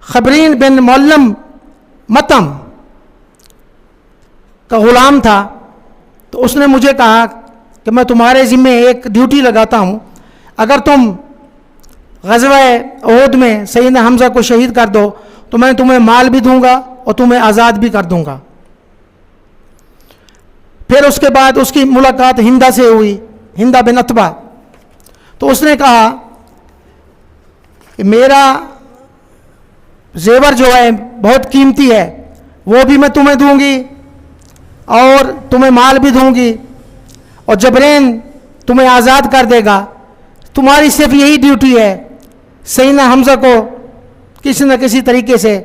خبرین بن معلم متم کا غلام تھا، تو اس نے مجھے کہا کہ میں تمہارے ذمے ایک ڈیوٹی لگاتا ہوں، اگر تم غزوہ احد میں سیدنا حمزہ کو شہید کر دو تو میں تمہیں مال بھی دوں گا اور تمہیں آزاد بھی کر دوں گا۔ پھر اس کے بعد اس کی ملاقات ہندا سے ہوئی، ہندا بن عتبہ، تو اس نے کہا کہ میرا زیور جو ہے بہت قیمتی ہے، وہ بھی میں تمہیں دوں گی اور تمہیں مال بھی دوں گی، اور جبرین تمہیں آزاد کر دے گا، تمہاری صرف یہی ڈیوٹی ہے سیدنا حمزہ کو کسی نہ کسی طریقے سے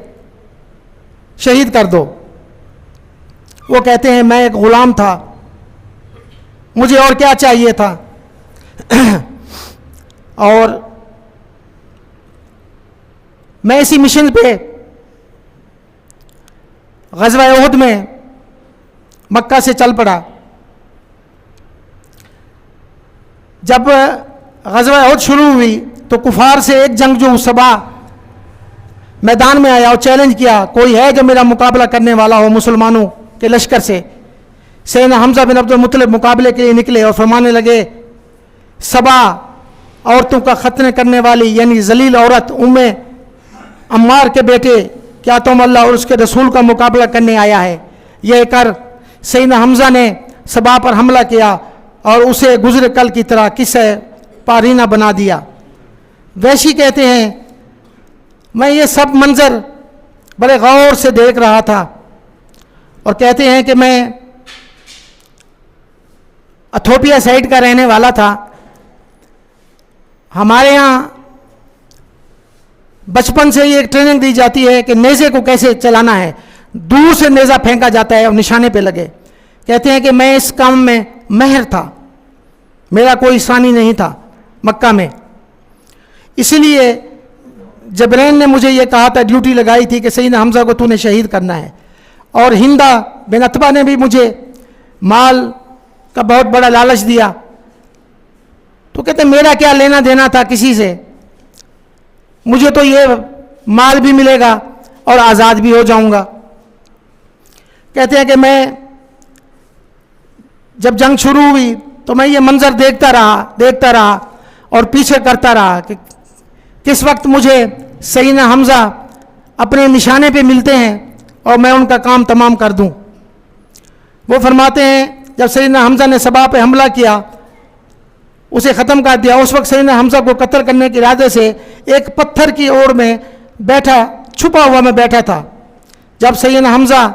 شہید کر دو۔ وہ کہتے ہیں میں ایک غلام تھا، مجھے اور کیا چاہیے تھا، اور میں اسی مشن پہ غزوہ احد میں مکہ سے چل پڑا۔ جب غزوہ احد شروع ہوئی تو کفار سے ایک جنگجو صبا میدان میں آیا اور چیلنج کیا، کوئی ہے جو میرا مقابلہ کرنے والا ہو مسلمانوں کے لشکر سے؟ سیدنا حمزہ بن عبد المطلب مقابلے کے لیے نکلے اور فرمانے لگے، صبا عورتوں کا ختنہ کرنے والی یعنی ذلیل عورت ام عمار کے بیٹے، کیا تم اللہ اور اس کے رسول کا مقابلہ کرنے آیا ہے؟ یہ کر سیدنا حمزہ نے صبا پر حملہ کیا اور اسے گزر کل کی طرح قصہ پارینہ بنا دیا۔ ویشی کہتے ہیں میں یہ سب منظر بڑے غور سے دیکھ رہا تھا، اور کہتے ہیں کہ میں ایتھوپیا سائڈ کا رہنے والا تھا۔ ہمارے ہاں بچپن سے یہ ٹریننگ دی جاتی ہے کہ نیزے کو کیسے چلانا ہے، دور سے نیزہ پھینکا جاتا ہے اور نشانے پہ لگے۔ کہتے ہیں کہ میں اس کام میں ماہر تھا، میرا کوئی ثانی نہیں تھا مکہ میں، اسی لیے جبرین نے مجھے یہ کہا تھا، ڈیوٹی لگائی تھی کہ سیدنا حمزہ کو تو نے شہید کرنا ہے۔ اور ہندا بن عتبہ نے بھی مجھے مال کا بہت بڑا لالچ دیا۔ تو کہتے ہیں میرا کیا لینا دینا تھا کسی سے، مجھے تو یہ مال بھی ملے گا اور آزاد بھی ہو جاؤں گا۔ کہتے ہیں کہ میں جب جنگ شروع ہوئی تو میں یہ منظر دیکھتا رہا اور پیچھے کرتا رہا کہ کس وقت مجھے سیدنا حمزہ اپنے نشانے پہ ملتے ہیں اور میں ان کا کام تمام کر دوں۔ وہ فرماتے ہیں جب سیدنا حمزہ نے صبا پہ حملہ کیا، اسے ختم کر دیا، اس وقت سیدنا حمزہ کو قتل کرنے کے ارادے سے ایک پتھر کی اوڑ میں چھپا ہوا میں بیٹھا تھا۔ جب سیدنا حمزہ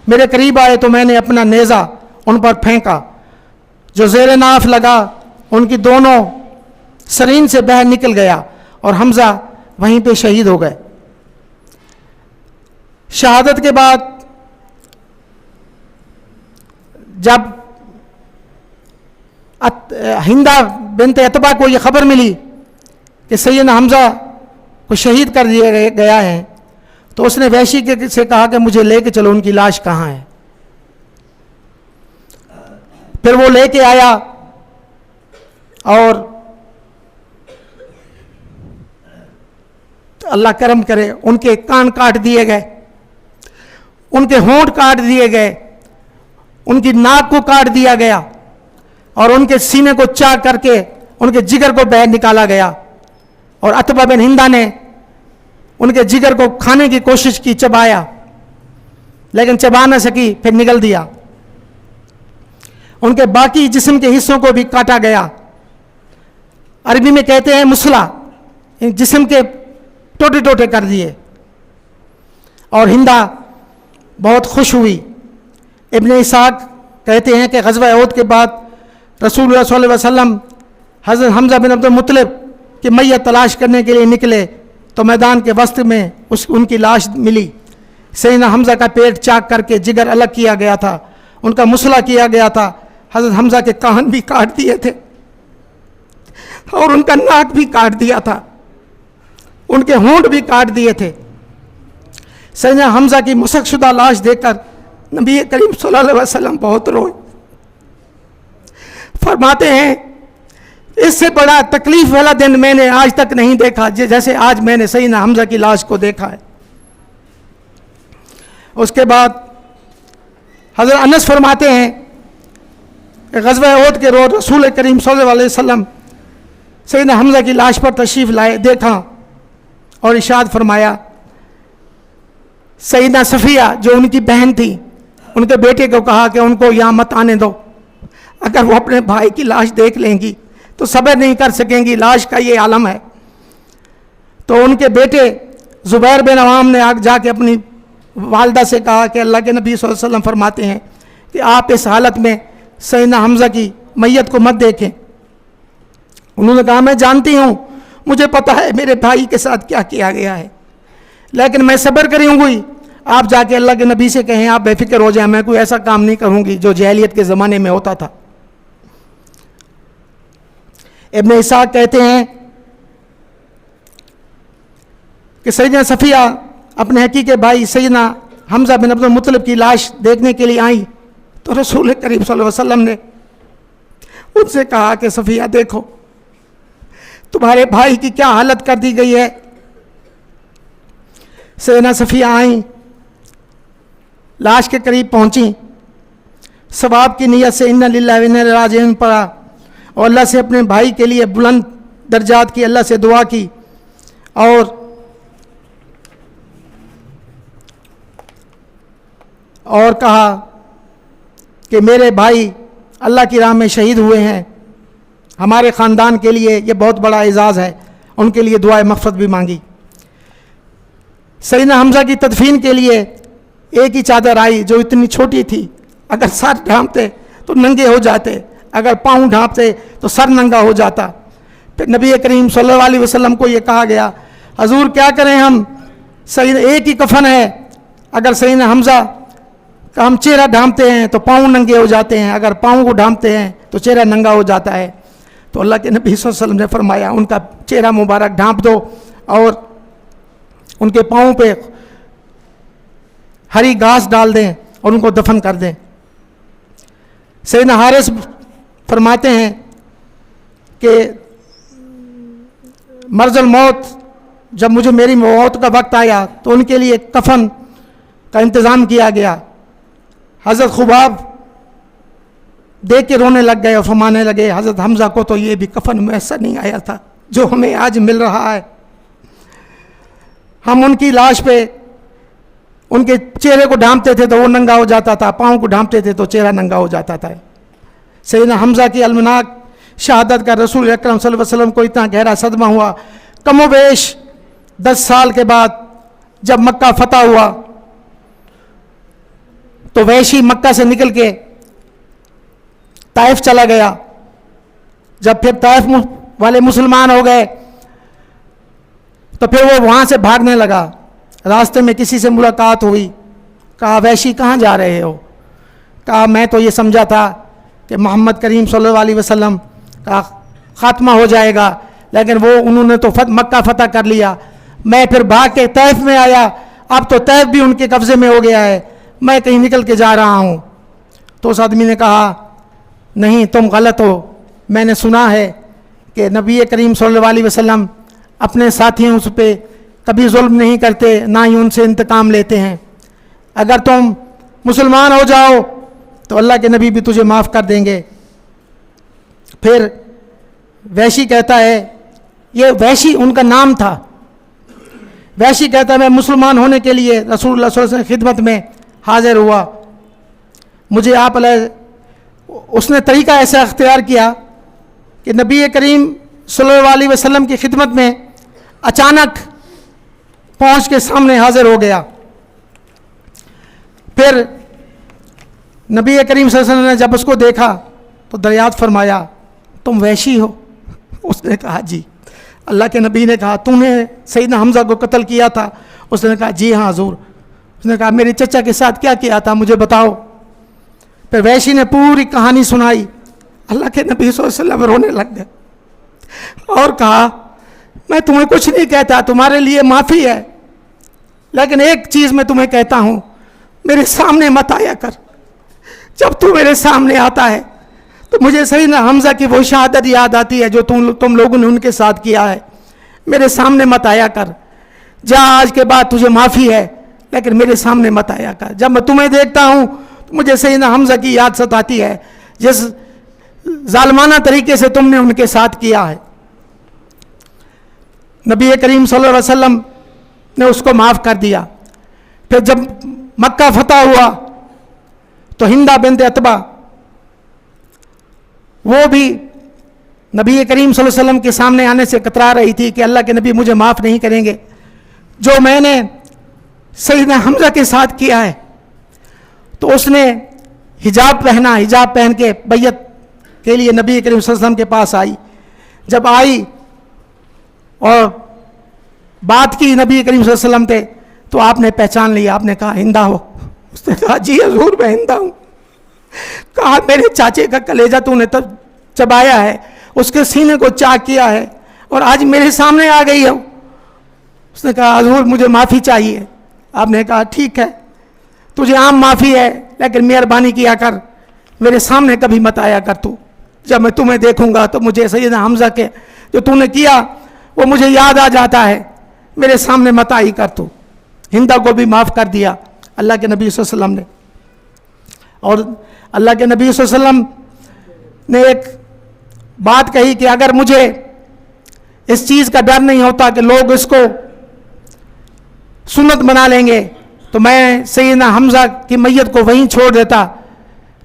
میرے قریب آئے تو میں نے اپنا نیزہ ان پر پھینکا، جو زیر ناف لگا ان کی دونوں سرین سے باہر نکل گیا اور حمزہ وہیں پہ شہید ہو گئے۔ شہادت کے بعد جب ہندا بنت عتبہ کو یہ خبر ملی کہ سیدنا حمزہ کو شہید کر دیا گیا ہے، تو اس نے وحشی سے کہا کہ مجھے لے کے چلو، ان کی لاش کہاں ہے؟ پھر وہ لے کے آیا اور اللہ کرم کرے ان کے کان کاٹ دیے گئے، ان کے ہونٹ کاٹ دیے گئے، ان کی ناک کو کاٹ دیا گیا اور ان کے سینے کو چاک کر کے ان کے جگر کو باہر نکالا گیا، اور عتبہ بن ہندا نے ان کے جگر کو کھانے کی کوشش کی، چبایا لیکن چبا نہ سکی، پھر نگل دیا۔ ان کے باقی جسم کے حصوں کو بھی کاٹا گیا، عربی میں کہتے ہیں مسلح، جسم کے ٹوٹے ٹوٹے کر دیے، اور ہندا بہت خوش ہوئی۔ ابن اسحاق کہتے ہیں کہ غزوہ احد کے بعد رسول اللہ صلی اللہ علیہ وسلم حضرت حمزہ بن عبد المطلب کی میت تلاش کرنے کے لیے نکلے تو میدان کے وسط میں ان کی لاش ملی۔ سیدنا حمزہ کا پیٹ چاک کر کے جگر الگ کیا گیا تھا، ان کا مسلح کیا گیا تھا، حضرت حمزہ کے کان بھی کاٹ دیے تھے اور ان کا ناک بھی کاٹ دیا تھا، ان کے ہونٹ بھی کاٹ دیے تھے۔ سیدنا حمزہ کی مسخ شدہ لاش دیکھ کر نبی کریم صلی اللہ علیہ وسلم بہت روئے، فرماتے ہیں اس سے بڑا تکلیف والا دن میں نے آج تک نہیں دیکھا جیسے آج میں نے سیدنا حمزہ کی لاش کو دیکھا ہے۔ اس کے بعد حضرت انس فرماتے ہیں کہ غزوہ احد کے روز رسول کریم صلی اللہ علیہ وسلم سیدنا حمزہ کی لاش پر تشریف لائے، دیکھا اور ارشاد فرمایا، سیدنا صفیہ جو ان کی بہن تھی، ان کے بیٹے کو کہا کہ ان کو یہاں مت آنے دو، اگر وہ اپنے بھائی کی لاش دیکھ لیں گی تو صبر نہیں کر سکیں گی، لاش کا یہ عالم ہے۔ تو ان کے بیٹے زبیر بن عوام نے جا کے اپنی والدہ سے کہا کہ اللہ کے نبی صلی اللہ علیہ وسلم فرماتے ہیں کہ آپ اس حالت میں سیدنا حمزہ کی میت کو مت دیکھیں۔ انہوں نے کہا میں جانتی ہوں، مجھے پتہ ہے میرے بھائی کے ساتھ کیا کیا گیا ہے، لیکن میں صبر کروں گی، آپ جا کے اللہ کے نبی سے کہیں آپ بے فکر ہو جائیں، میں کوئی ایسا کام نہیں کروں گی جو جاہلیت کے زمانے میں ہوتا تھا۔ ابن اسحاق کہتے ہیں کہ سیدنا صفیہ اپنے حقیقی بھائی سیدنا حمزہ بن عبد المطلب کی لاش دیکھنے کے لیے آئیں تو رسول کریم صلی اللہ علیہ وسلم نے ان سے کہا کہ صفیہ دیکھو تمہارے بھائی کی کیا حالت کر دی گئی ہے۔ سیدنا صفیہ آئیں، لاش کے قریب پہنچیں، ثواب کی نیت سے انا للہ و انا الیہ راجعون پڑھا اور اللہ سے اپنے بھائی کے لیے بلند درجات کی اللہ سے دعا کی اور کہا کہ میرے بھائی اللہ کی راہ میں شہید ہوئے ہیں، ہمارے خاندان کے لیے یہ بہت بڑا اعزاز ہے، ان کے لیے دعائے مغفرت بھی مانگی۔ سیدنا حمزہ کی تدفین کے لیے ایک ہی چادر آئی جو اتنی چھوٹی تھی، اگر سر ڈھانپتے تو ننگے ہو جاتے، اگر پاؤں ڈھانپتے تو سر ننگا ہو جاتا۔ پھر نبی کریم صلی اللہ علیہ وسلم کو یہ کہا گیا حضور کیا کریں ہم، ایک ہی کفن ہے، اگر سیدنا حمزہ کا ہم چہرہ ڈھانپتے ہیں تو پاؤں ننگے ہو جاتے ہیں، اگر پاؤں کو ڈھانپتے ہیں تو چہرہ ننگا ہو جاتا ہے۔ تو اللہ کے نبی صلی اللہ علیہ وسلم نے فرمایا ان کا چہرہ مبارک ڈھانپ دو اور ان کے پاؤں پہ ہری گھاس ڈال دیں اور ان کو دفن کر دیں۔ سیدنا حارث فرماتے ہیں کہ مرض الموت جب مجھے میری موت کا وقت آیا تو ان کے لیے کفن کا انتظام کیا گیا۔ حضرت خباب دیکھ کے رونے لگ گئے اور فرمانے لگے حضرت حمزہ کو تو یہ بھی کفن میسر نہیں آیا تھا جو ہمیں آج مل رہا ہے، ہم ان کی لاش پہ ان کے چہرے کو ڈھانپتے تھے تو وہ ننگا ہو جاتا تھا، پاؤں کو ڈھانپتے تھے تو چہرہ ننگا ہو جاتا تھا۔ سیدنا حمزہ کی المناک شہادت کا رسول اکرم صلی اللہ علیہ وسلم کو اتنا گہرا صدمہ ہوا، کم و بیش 10 سال کے بعد جب مکہ فتح ہوا تو وحشی مکہ سے نکل کے طائف چلا گیا۔ جب پھر طائف والے مسلمان ہو گئے تو پھر وہ وہاں سے بھاگنے لگا۔ راستے میں کسی سے ملاقات ہوئی، کہا وحشی کہاں جا رہے ہو؟ کہا میں تو یہ سمجھا تھا کہ محمد کریم صلی اللہ علیہ وسلم کا خاتمہ ہو جائے گا، لیکن انہوں نے تو مکہ فتح کر لیا، میں پھر بھاگ کے طائف میں آیا، اب تو طائف بھی ان کے قبضے میں ہو گیا ہے، میں کہیں نکل کے جا رہا ہوں۔ تو اس آدمی نے کہا نہیں تم غلط ہو، میں نے سنا ہے کہ نبی کریم صلی اللہ علیہ وسلم اپنے ساتھیوں پہ کبھی ظلم نہیں کرتے، نہ ہی ان سے انتقام لیتے ہیں، اگر تم مسلمان ہو جاؤ تو اللہ کے نبی بھی تجھے معاف کر دیں گے۔ پھر وحشی کہتا ہے، یہ وحشی ان کا نام تھا، وحشی کہتا ہے میں مسلمان ہونے کے لیے رسول اللہ صلی اللہ علیہ وسلم کی خدمت میں حاضر ہوا، مجھے آپ علیہ اس نے طریقہ ایسا اختیار کیا کہ نبی کریم صلی اللہ علیہ وسلم کی خدمت میں اچانک پہنچ کے سامنے حاضر ہو گیا۔ پھر نبی کریم صلی اللہ علیہ وسلم نے جب اس کو دیکھا تو دریافت فرمایا تم وحشی ہو؟ اس نے کہا جی۔ اللہ کے نبی نے کہا تم نے سیدنا حمزہ کو قتل کیا تھا؟ اس نے کہا جی ہاں حضور۔ اس نے کہا میرے چچا کے ساتھ کیا کیا تھا مجھے بتاؤ۔ پھر وحشی نے پوری کہانی سنائی۔ اللہ کے نبی صلی اللہ علیہ وسلم رونے لگ گئے اور کہا میں تمہیں کچھ نہیں کہتا، تمہارے لیے معافی ہے، لیکن ایک چیز میں تمہیں کہتا ہوں، میرے سامنے مت آیا کر، جب تو میرے سامنے آتا ہے تو مجھے سیدنا حمزہ کی وہ شہادت یاد آتی ہے جو تم لوگوں نے ان کے ساتھ کیا ہے، میرے سامنے مت آیا کر، جا آج کے بعد تجھے معافی ہے، لیکن میرے سامنے مت آیا کر. جب میں تمہیں دیکھتا ہوں تو مجھے سیدنا حمزہ کی یاد ستاتی ہے جس ظالمانہ طریقے سے تم نے ان کے ساتھ کیا ہے. نبی کریم صلی اللہ علیہ وسلم نے اس کو معاف کر دیا. پھر جب مکہ فتح ہوا تو ہندہ بنت عتبہ وہ بھی نبی کریم صلی اللہ علیہ وسلم کے سامنے آنے سے کترا رہی تھی کہ اللہ کے نبی مجھے معاف نہیں کریں گے جو میں نے سیدنا حمزہ کے ساتھ کیا ہے. تو اس نے حجاب پہنا, حجاب پہن کے بیعت کے لیے نبی کریم صلی اللہ علیہ وسلم کے پاس آئی. جب آئی اور بات کی نبی کریم صلی اللہ علیہ وسلم تھے تو آپ نے پہچان لیا. آپ نے کہا ہندہ ہو؟ اس نے کہا جی حضور میں ہندہ ہوں. کہا میرے چاچے کا کلیجہ تو نے تب چبایا ہے, اس کے سینے کو چاک کیا ہے اور آج میرے سامنے آ گئی ہو. اس نے کہا حضور مجھے معافی چاہیے. آپ نے کہا ٹھیک ہے, تجھے عام معافی ہے لیکن مہربانی کیا کر میرے سامنے کبھی مت آیا کر. تو جب میں تمہیں دیکھوں گا تو مجھے سیدنا حمزہ کے جو تو نے کیا وہ مجھے یاد آ جاتا ہے, میرے سامنے مت آئی کر. تو ہندہ کو بھی معاف کر دیا اللہ کے نبی صلی اللہ علیہ وسلم نے. اور اللہ کے نبی صلی اللہ علیہ وسلم نے ایک بات کہی کہ اگر مجھے اس چیز کا ڈر نہیں ہوتا کہ لوگ اس کو سنت بنا لیں گے تو میں سیدنا حمزہ کی میت کو وہیں چھوڑ دیتا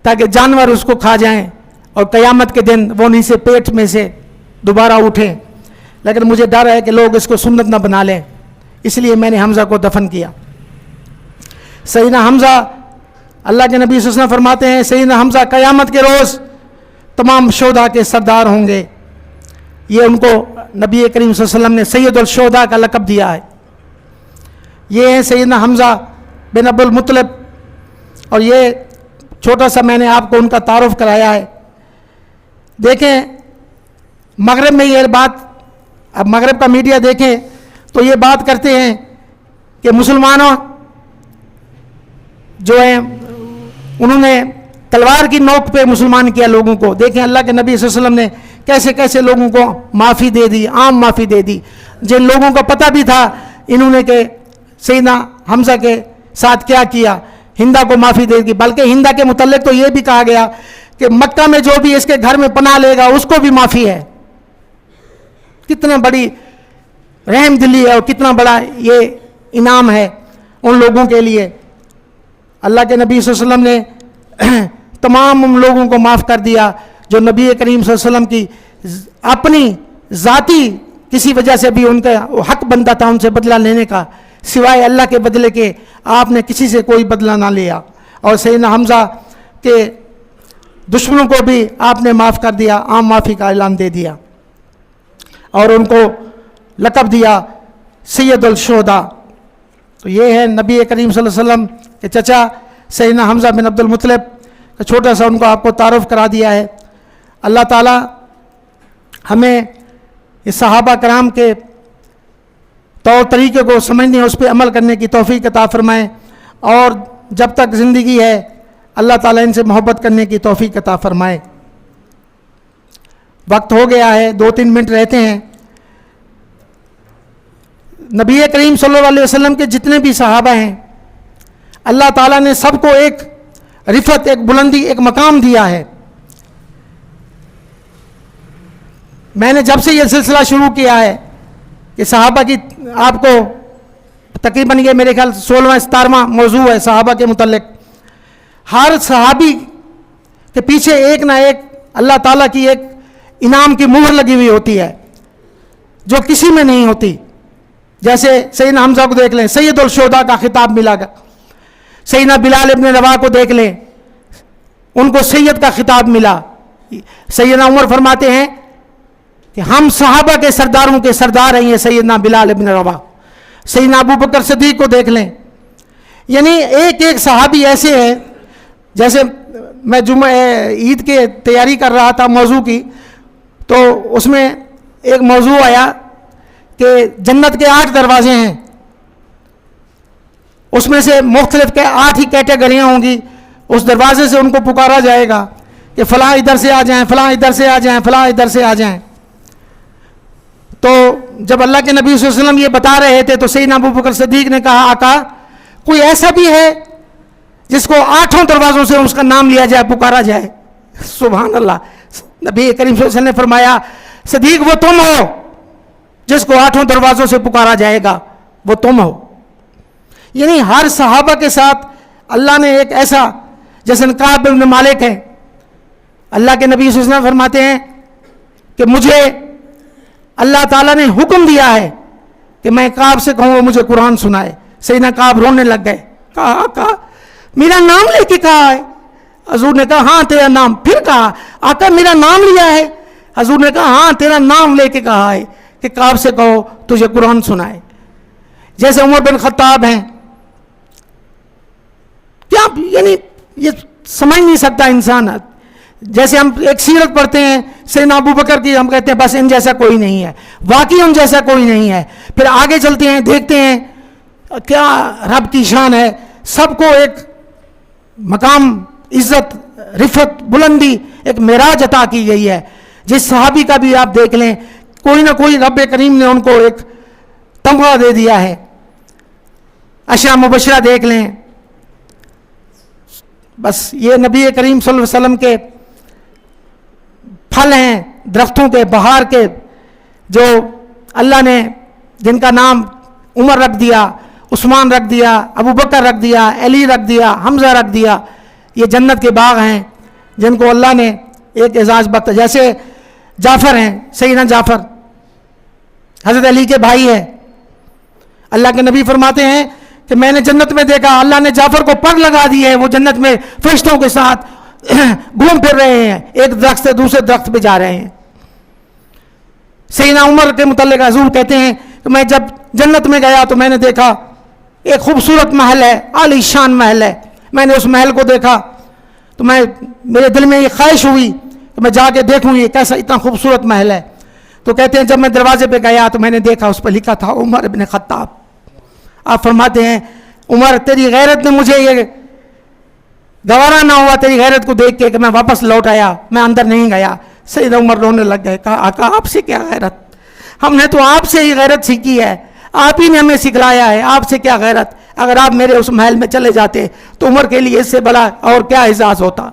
تاکہ جانور اس کو کھا جائیں اور قیامت کے دن وہ نہیں سے پیٹ میں سے دوبارہ اٹھیں. لیکن مجھے ڈر ہے کہ لوگ اس کو سنت نہ بنا لیں, اس لیے میں نے حمزہ کو دفن کیا. سیدنا حمزہ اللہ کے نبی صلی اللہ علیہ وسلم فرماتے ہیں سیدنا حمزہ قیامت کے روز تمام شہداء کے سردار ہوں گے. یہ ان کو نبی کریم صلی اللہ علیہ وسلم نے سید الشہداء کا لقب دیا ہے. یہ ہیں سیدنا حمزہ بن عبد المطلب, اور یہ چھوٹا سا میں نے آپ کو ان کا تعارف کرایا ہے. دیکھیں مغرب میں یہ بات, اب مغرب کا میڈیا دیکھیں تو یہ بات کرتے ہیں کہ مسلمانوں جو ہیں انہوں نے تلوار کی نوک پہ مسلمان کیا لوگوں کو. دیکھیں اللہ کے نبی صلی اللہ علیہ وسلم نے کیسے کیسے لوگوں کو معافی دے دی, عام معافی دے دی. جن لوگوں کو پتہ بھی تھا انہوں نے کہ سیدنا حمزہ کے ساتھ کیا کیا, ہندہ کو معافی دے دی. بلکہ ہندہ کے متعلق تو یہ بھی کہا گیا کہ مکہ میں جو بھی اس کے گھر میں پناہ لے گا اس کو بھی معافی ہے. کتنا بڑی رحم دلی ہے اور کتنا بڑا یہ انعام ہے ان لوگوں کے لیے. اللہ کے نبی صلی اللہ علیہ وسلم نے تمام ان لوگوں کو معاف کر دیا جو نبی کریم صلی اللہ علیہ وسلم کی اپنی ذاتی کسی وجہ سے بھی ان کا حق بنتا تھا ان سے بدلہ لینے کا, سوائے اللہ کے بدلے کے آپ نے کسی سے کوئی بدلہ نہ لیا. اور سیدنا حمزہ کے دشمنوں کو بھی آپ نے معاف کر دیا, عام معافی کا اعلان دے دیا اور ان کو لقب دیا سید الشہداء. تو یہ ہے نبی کریم صلی اللہ علیہ وسلم کے چچا سیدنا حمزہ بن عبد المطلب کا چھوٹا سا ان کو آپ کو تعارف کرا دیا ہے. اللہ تعالیٰ ہمیں اس صحابہ کرام کے طور طریقے کو سمجھنے اس پہ عمل کرنے کی توفیق عطا فرمائے, اور جب تک زندگی ہے اللہ تعالیٰ ان سے محبت کرنے کی توفیق عطا فرمائے. وقت ہو گیا ہے, 2-3 منٹ رہتے ہیں. نبی کریم صلی اللہ علیہ وسلم کے جتنے بھی صحابہ ہیں اللہ تعالیٰ نے سب کو ایک رفعت, ایک بلندی, ایک مقام دیا ہے. میں نے جب سے یہ سلسلہ شروع کیا ہے کہ صحابہ کی آپ کو تقریباً یہ میرے خیال 16واں-17واں موضوع ہے صحابہ کے متعلق. ہر صحابی کے پیچھے ایک نہ ایک اللہ تعالیٰ کی ایک انعام کی مہر لگی ہوئی ہوتی ہے جو کسی میں نہیں ہوتی. جیسے سیدنا حمزہ کو دیکھ لیں, سید الشہداء کا خطاب ملا گا. سیدنا بلال ابن رباح کو دیکھ لیں, ان کو سید کا خطاب ملا. سیدنا عمر فرماتے ہیں کہ ہم صحابہ کے سرداروں کے سردار ہیں یہ سیدنا بلال ابن رباح. سیدنا ابو بکر صدیق کو دیکھ لیں. یعنی ایک ایک صحابی ایسے ہیں. جیسے میں جمعہ عید کے تیاری کر رہا تھا موضوع کی, تو اس میں ایک موضوع آیا کہ جنت کے 8 دروازے ہیں, اس میں سے مختلف کے 8 ہی کیٹیگریاں ہوں گی. اس دروازے سے ان کو پکارا جائے گا کہ فلاں ادھر سے آ جائیں, فلاں ادھر سے آ جائیں, فلاں ادھر سے آ جائیں. تو جب اللہ کے نبی صلی اللہ علیہ وسلم یہ بتا رہے تھے تو سیدنا ابو بکر صدیق نے کہا آقا کوئی ایسا بھی ہے جس کو 8 دروازوں سے اس کا نام لیا جائے, پکارا جائے؟ سبحان اللہ. نبی کریم صلی اللہ علیہ وسلم نے فرمایا صدیق وہ تم ہو جس کو 8 دروازوں سے پکارا جائے گا, وہ تم ہو. یعنی ہر صحابہ کے ساتھ اللہ نے ایک ایسا, جیسے کعب بن مالک ہے, اللہ کے نبی صلی اللہ علیہ وسلم فرماتے ہیں کہ مجھے اللہ تعالیٰ نے حکم دیا ہے کہ میں کعب سے کہوں وہ مجھے قرآن سنائے. سیدنا کعب رونے لگ گئے, کہا آقا میرا نام لے کے کہا ہے. حضور نے کہا ہاں تیرا نام. پھر کہا آقا میرا نام لیا ہے. حضور نے کہا ہاں تیرا نام لے کے کہا ہے کہ کعب سے کہو تجھے قرآن سنائے. جیسے عمر بن خطاب ہیں, کیا یعنی یہ سمجھ نہیں سکتا انسان. جیسے ہم ایک سیرت پڑھتے ہیں سیدنا ابو بکر کی, ہم کہتے ہیں بس ان جیسا کوئی نہیں ہے, واقعی ان جیسا کوئی نہیں ہے. پھر آگے چلتے ہیں, دیکھتے ہیں کیا رب کی شان ہے. سب کو ایک مقام, عزت, رفعت, بلندی, ایک معراج عطا کی گئی ہے. جس صحابی کا بھی آپ دیکھ لیں, کوئی نہ کوئی رب کریم نے ان کو ایک تمغہ دے دیا ہے. عشرہ مبشرہ دیکھ لیں. بس یہ نبی کریم صلی اللہ علیہ وسلم کے پھل ہیں, درختوں کے, بہار کے, جو اللہ نے جن کا نام عمر رکھ دیا, عثمان رکھ دیا, ابو بکر رکھ دیا, علی رکھ دیا, حمزہ رکھ دیا. یہ جنت کے باغ ہیں جن کو اللہ نے ایک اعزاز بخشا. جیسے جعفر ہیں, سیدنا جعفر حضرت علی کے بھائی ہیں. اللہ کے نبی فرماتے ہیں کہ میں نے جنت میں دیکھا اللہ نے جعفر کو پگ لگا دی ہے, وہ جنت میں فرشتوں کے ساتھ گھوم پھر رہے ہیں, ایک درخت سے دوسرے درخت پہ جا رہے ہیں. سیدنا عمر کے متعلق حضور کہتے ہیں کہ میں جب جنت میں گیا تو میں نے دیکھا ایک خوبصورت محل ہے, عالی شان محل ہے. میں نے اس محل کو دیکھا تو میرے دل میں یہ خواہش ہوئی کہ میں جا کے دیکھوں یہ کیسا اتنا خوبصورت محل ہے. تو کہتے ہیں جب میں دروازے پہ گیا تو میں نے دیکھا اس پہ لکھا تھا عمر ابن خطاب. آپ فرماتے ہیں عمر تیری غیرت نے مجھے یہ گوارا نہ ہوا تیری غیرت کو دیکھ کے کہ میں واپس لوٹ آیا, میں اندر نہیں گیا. سیدنا عمر رونے لگ گئے, کہا آقا آپ سے کیا غیرت, ہم نے تو آپ سے ہی غیرت سیکھی ہے, آپ ہی نے ہمیں سکھلایا ہے, آپ سے کیا غیرت. اگر آپ میرے اس محل میں چلے جاتے تو عمر کے لیے اس سے بڑا اور کیا اعزاز ہوتا.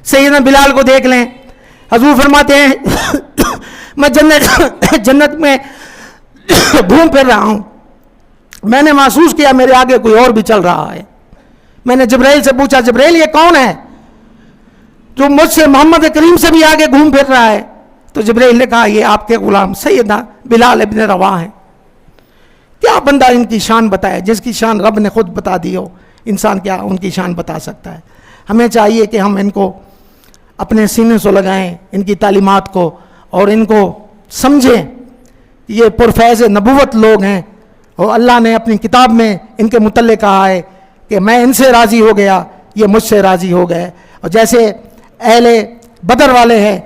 سیدنا بلال کو دیکھ لیں, حضور فرماتے ہیں میں جنت میں گھوم پھر رہا ہوں, میں نے محسوس کیا میرے آگے کوئی اور بھی چل رہا ہے. میں نے جبرائیل سے پوچھا جبرائیل یہ کون ہے جو مجھ سے محمد کریم سے بھی آگے گھوم پھر رہا ہے؟ تو جبرائیل نے کہا یہ آپ کے غلام سیدنا بلال ابن رواح ہیں. کیا بندہ ان کی شان بتائے, جس کی شان رب نے خود بتا دی ہو, انسان کیا ان کی شان بتا سکتا ہے. ہمیں چاہیے کہ ہم ان کو اپنے سینے سے لگائیں, ان کی تعلیمات کو, اور ان کو سمجھیں. یہ پرفیض نبوت لوگ ہیں اور اللہ نے اپنی کتاب میں ان کے متعلق کہا ہے کہ میں ان سے راضی ہو گیا, یہ مجھ سے راضی ہو گئے. اور جیسے اہل بدر والے ہیں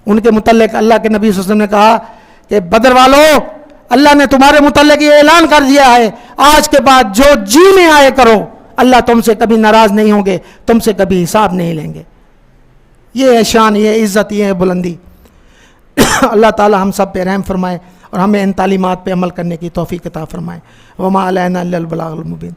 ان کے متعلق اللہ کے نبی صلی اللہ علیہ وسلم نے کہا کہ بدر والوں اللہ نے تمہارے متعلق یہ اعلان کر دیا ہے آج کے بعد جو جی میں آئے کرو, اللہ تم سے کبھی ناراض نہیں ہوں گے, تم سے کبھی حساب نہیں لیں گے. یہ ہے شان, یہ عزت, یہ ہے بلندی. اللہ تعالی ہم سب پہ رحم فرمائے اور ہمیں ان تعلیمات پہ عمل کرنے کی توفیق عطا فرمائے. وما علینا الا البلاغ المبین.